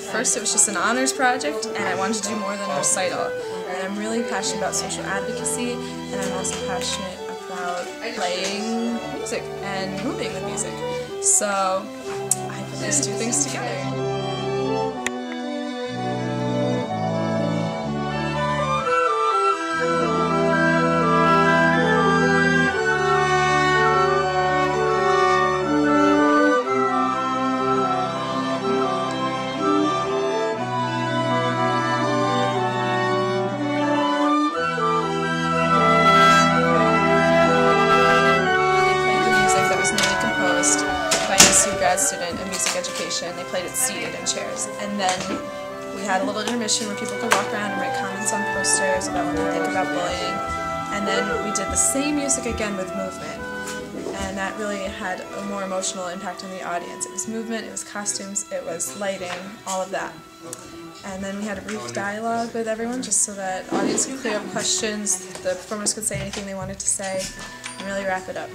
first it was just an honors project, and I wanted to do more than a recital. And I'm really passionate about social advocacy, and I'm also passionate about playing music and moving with music. So I put these two things together. Grad student in music education. They played it seated in chairs. And then we had a little intermission where people could walk around and write comments on posters about what they think about bullying. And then we did the same music again with movement. And that really had a more emotional impact on the audience. It was movement, it was costumes, it was lighting, all of that. And then we had a brief dialogue with everyone just so that the audience could clear up questions, the performers could say anything they wanted to say, and really wrap it up.